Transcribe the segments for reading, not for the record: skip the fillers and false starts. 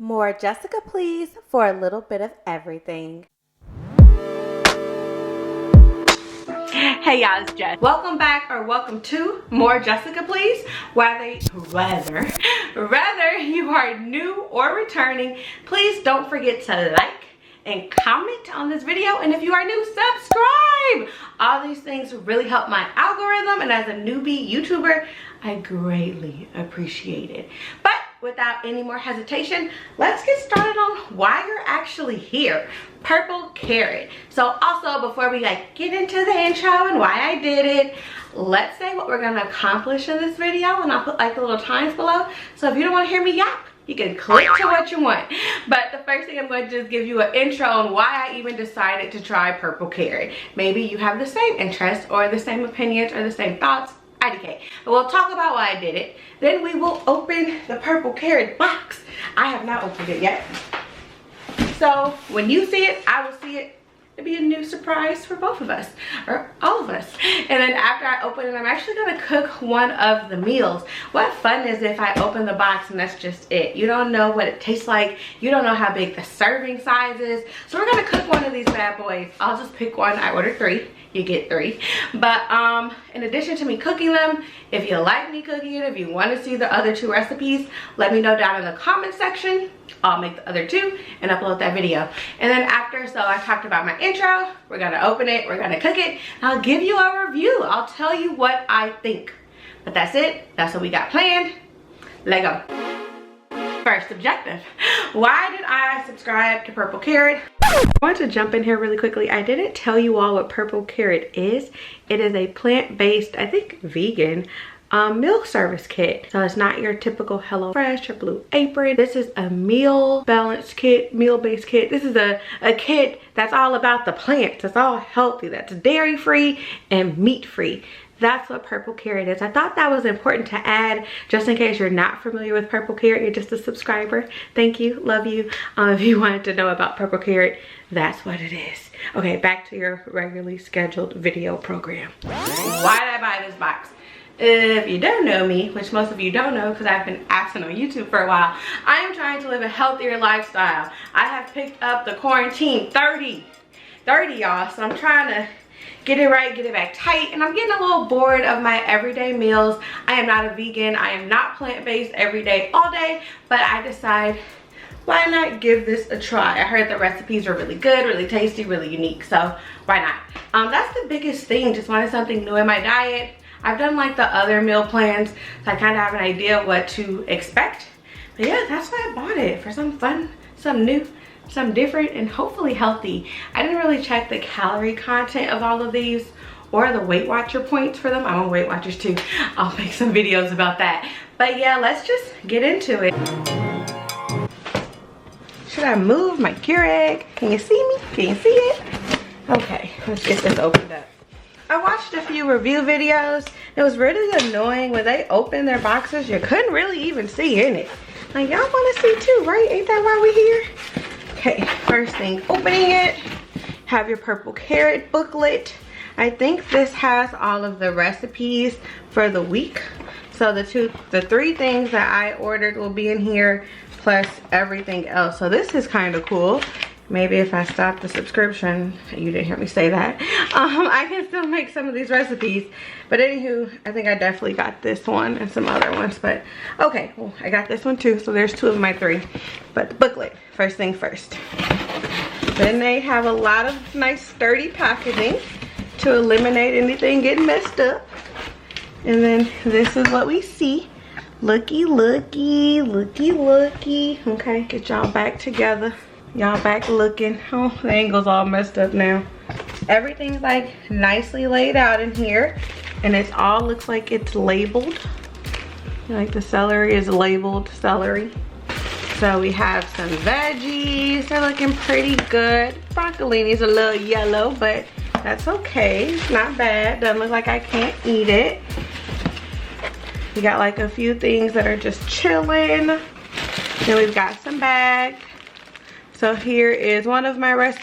More Jessica, please, for a little bit of everything. Hey y'all, it's Jess. Welcome back, or welcome to More Jessica, please. Whether you are new or returning, please don't forget to like and comment on this video, and if you are new, subscribe. All these things really help my algorithm, and as a newbie YouTuber, I greatly appreciate it. But without any more hesitation, let's get started on why you're actually here. Purple carrot. So also, before we get into the intro and why I did it, let's say what we're gonna accomplish in this video, and I'll put the little times below. So if you don't want to hear me yap, you can click to what you want. But the first thing, I'm going to just give you an intro on why I even decided to try purple carrot. Maybe you have the same interests or the same opinions or the same thoughts. IDK. But we'll talk about why I did it. Then we will open the purple carrot box. I have not opened it yet. So when you see it, I will see it. It'll be a new surprise for both of us, or all of us. And then after I open it, I'm actually gonna cook one of the meals. What fun is if I open the box and that's just it? You don't know what it tastes like. You don't know how big the serving size is. So we're gonna cook one of these bad boys. I'll just pick one. I ordered 3. You get 3. But in addition to me cooking them, if you like me cooking it, if you want to see the other 2 recipes, let me know down in the comment section. I'll make the other 2 and upload that video. And then after, so I talked about my intro, we're gonna open it, we're gonna cook it, I'll give you a review. I'll tell you what I think. But that's it. That's what we got planned. Let go. First objective. Why did I subscribe to purple carrot? I want to jump in here really quickly. I didn't tell you all what purple carrot is. It is a plant-based, I think vegan, meal service kit. So it's not your typical Hello Fresh or Blue Apron. This is a meal balance kit, meal-based kit. This is a kit that's all about the plants. It's all healthy. That's dairy-free and meat-free. That's what purple carrot is. I thought that was important to add, just in case you're not familiar with purple carrot, you're just a subscriber. Thank you, love you. If you wanted to know about purple carrot, that's what it is. Okay, back to your regularly scheduled video program. Why did I buy this box? If you don't know me, which most of you don't know because I've been absent on YouTube for a while, I am trying to live a healthier lifestyle. I have picked up the quarantine 30 y'all, so I'm trying to get it right, get it back tight, and I'm getting a little bored of my everyday meals. I am not a vegan. I am not plant-based every day, all day, but I decide, why not give this a try? I heard the recipes are really good, really tasty, really unique, so why not? That's the biggest thing, just wanted something new in my diet. I've done the other meal plans, so I kind of have an idea of what to expect. But yeah, that's why I bought it, for some fun, some new, some different, and hopefully healthy. I didn't really check the calorie content of all of these or the Weight Watcher points for them. I'm on Weight Watchers too. I'll make some videos about that. But yeah, let's just get into it. Should I move my Keurig? Can you see me? Can you see it? Okay, let's get this opened up. I watched a few review videos. It was really annoying when they opened their boxes. You couldn't really even see in it. Y'all want to see too, right? Ain't that why we're here? Okay, first thing, opening it. Have your purple carrot booklet. I think this has all of the recipes for the week. So the 3 things that I ordered will be in here, plus everything else. So this is kind of cool. Maybe if I stop the subscription, you didn't hear me say that, I can still make some of these recipes. But anywho, I think I definitely got this one and some other ones. But okay, well, I got this one too. So there's 2 of my 3. But the booklet, first thing first. Then they have a lot of nice sturdy packaging to eliminate anything getting messed up. And then this is what we see. Looky, looky, looky, looky. Okay, get y'all back together. Y'all back looking. Oh, the angle's all messed up now. Everything's nicely laid out in here, and it all looks like it's labeled. The celery is labeled celery. So we have some veggies. They're looking pretty good. Broccolini's a little yellow, but that's okay. It's not bad. Doesn't look like I can't eat it. We got a few things that are just chilling. Then we've got some bags. So here is one of my Here's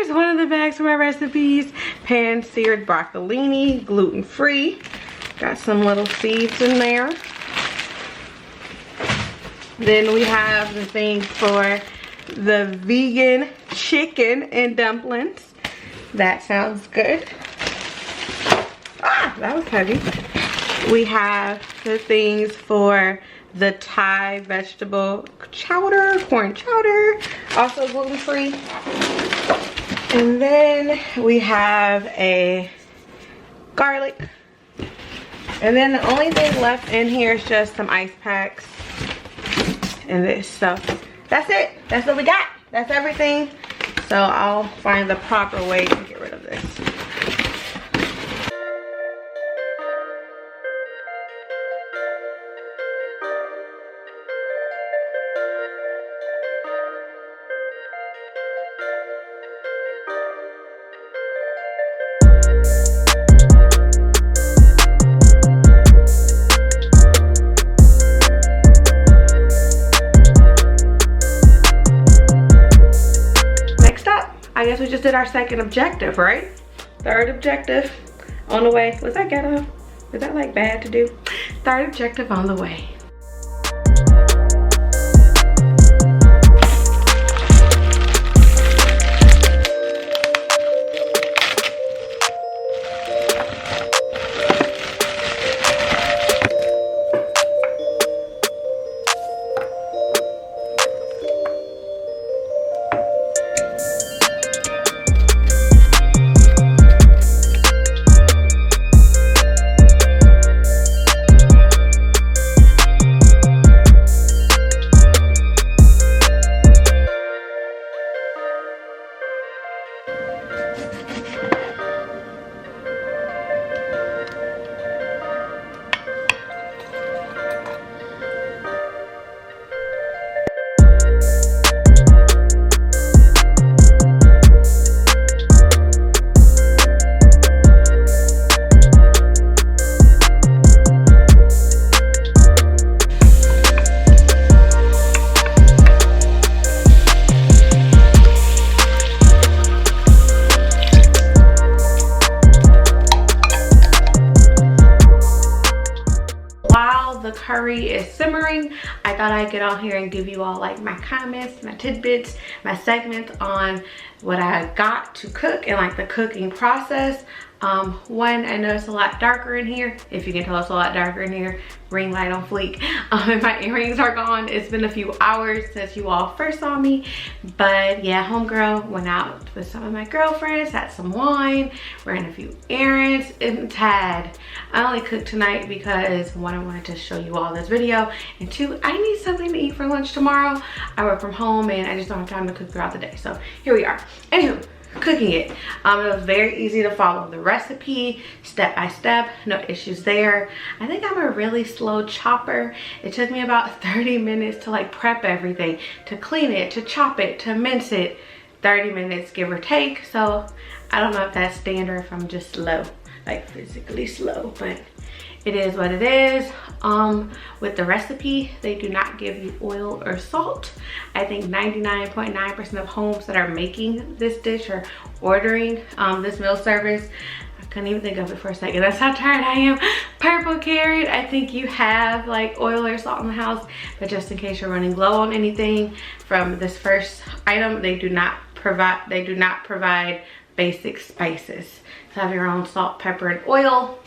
one of the bags for my recipes. Pan-seared broccolini, gluten-free. Got some little seeds in there. Then we have the thing for the vegan chicken and dumplings. That sounds good. Ah, that was heavy. We have the things for the Thai vegetable chowder, corn chowder, also gluten-free. And then we have a garlic. And then the only thing left in here is just some ice packs and this stuff. That's it. That's what we got. That's everything. So I'll find the proper way to get rid of this. I guess we just did our second objective, right? Third objective on the way. Was that ghetto? Was that like bad to do? Third objective on the way. The curry is simmering, I thought I'd get on here and give you all like my comments, my tidbits, my segments on what I got to cook and like the cooking process. One, I know it's a lot darker in here. If you can tell, it's a lot darker in here. Ring light on fleek. And my earrings are gone. It's been a few hours since you all first saw me, but yeah, homegirl went out with some of my girlfriends, had some wine, ran a few errands, and Tad. I only cooked tonight because one, I wanted to show you all this video, and two, I need something to eat for lunch tomorrow. I work from home and I just don't have time to cook throughout the day, so here we are. Anywho, cooking it. It was very easy to follow the recipe step by step, no issues there. I think I'm a really slow chopper. It took me about 30 minutes to like prep everything, to clean it, to chop it, to mince it. 30 minutes give or take. So I don't know if that's standard, if I'm just slow, like physically slow, but it is what it is. With the recipe, they do not give you oil or salt. I think 99.9% of homes that are making this dish or ordering this meal service, I couldn't even think of it for a second. That's how tired I am. Purple carrot, I think you have like oil or salt in the house, but just in case you're running low on anything from this first item, they do not provide basic spices. So have your own salt, pepper, and oil.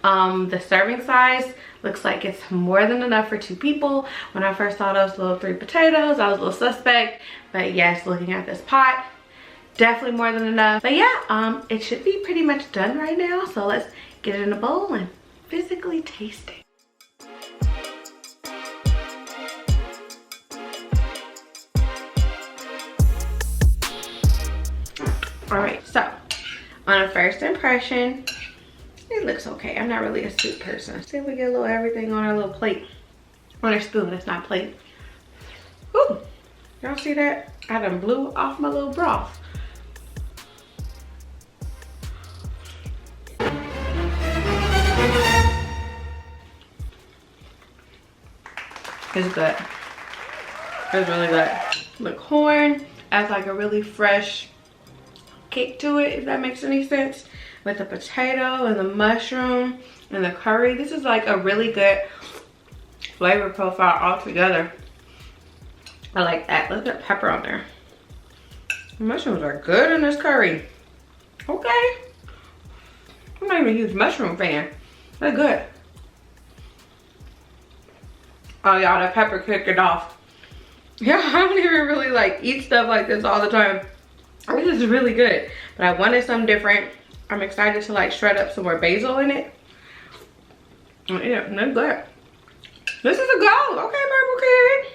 The serving size looks like it's more than enough for 2 people. When I first saw those little 3 potatoes, I was a little suspect, but yes, looking at this pot, definitely more than enough. But yeah, it should be pretty much done right now, so let's get it in a bowl and physically taste it. All right, so on a first impression, it looks okay. I'm not really a soup person. See if we get a little everything on our little plate. On our spoon, it's not plate. Ooh, y'all see that? I done blew off my little broth. It's good. It's really good. The corn adds like a really fresh kick to it, if that makes any sense. With the potato and the mushroom and the curry, this is like a really good flavor profile altogether. I like that. Let's put pepper on there. The mushrooms are good in this curry. Okay. I'm not even a huge mushroom fan. They're good. Oh y'all, that pepper kicked it off. Yeah, I don't even really like eat stuff like this all the time. This is really good. But I wanted something different. I'm excited to like shred up some more basil in it. Yeah, they're good. This is a go. Okay, purple carrot.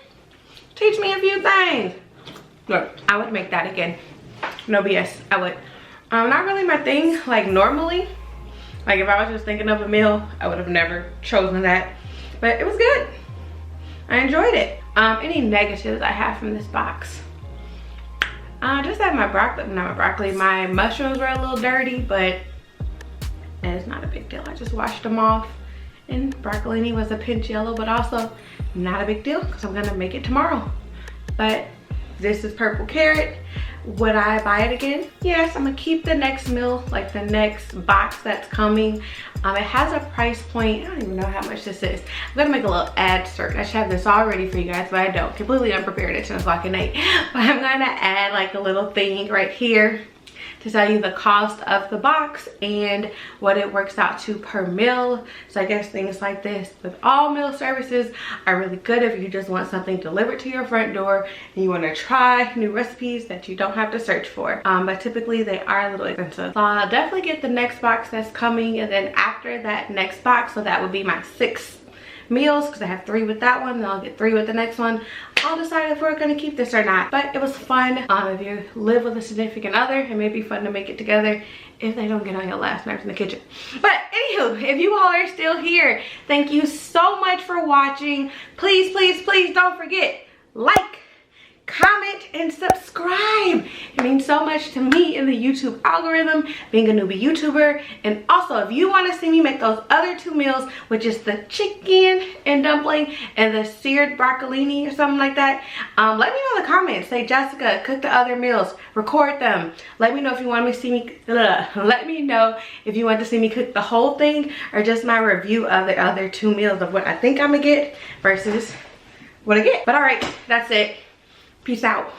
Teach me a few things. Look, I would make that again. No BS, I would. Not really my thing, like normally. Like if I was just thinking of a meal, I would have never chosen that. But it was good. I enjoyed it. Any negatives I have from this box? Just that my my mushrooms were a little dirty, but it's not a big deal. I just washed them off. And broccolini was a pinch yellow, but also not a big deal because I'm gonna make it tomorrow. But this is purple carrot. Would I buy it again? Yes, I'm gonna keep the next meal, like the next box that's coming. It has a price point. I don't even know how much this is. I'm gonna make a little ad cert. I should have this all ready for you guys, but I don't. Completely unprepared at 10 o'clock at night. But I'm gonna add like a little thing right here to tell you the cost of the box and what it works out to per meal. So I guess things like this with all meal services are really good if you just want something delivered to your front door and you want to try new recipes that you don't have to search for. But typically they are a little expensive. So I'll definitely get the next box that's coming, and then after that next box, so that would be my 6 meals because I have 3 with that one, and I'll get 3 with the next one. I'll decide if we're gonna keep this or not, but it was fun. If you live with a significant other, it may be fun to make it together if they don't get on your last nerves in the kitchen. But anywho, if you all are still here, thank you so much for watching. Please, please, please don't forget, like, comment, and subscribe. It means so much to me in the YouTube algorithm, being a newbie YouTuber. And also, if you want to see me make those other 2 meals, which is the chicken and dumpling and the seared broccolini or something like that, let me know in the comments. Say, Jessica, cook the other meals, record them. Let me know if you want me to see me, let me know if you want to see me cook the whole thing or just my review of the other 2 meals of what I think I'm gonna get versus what I get. But all right, that's it. Peace out.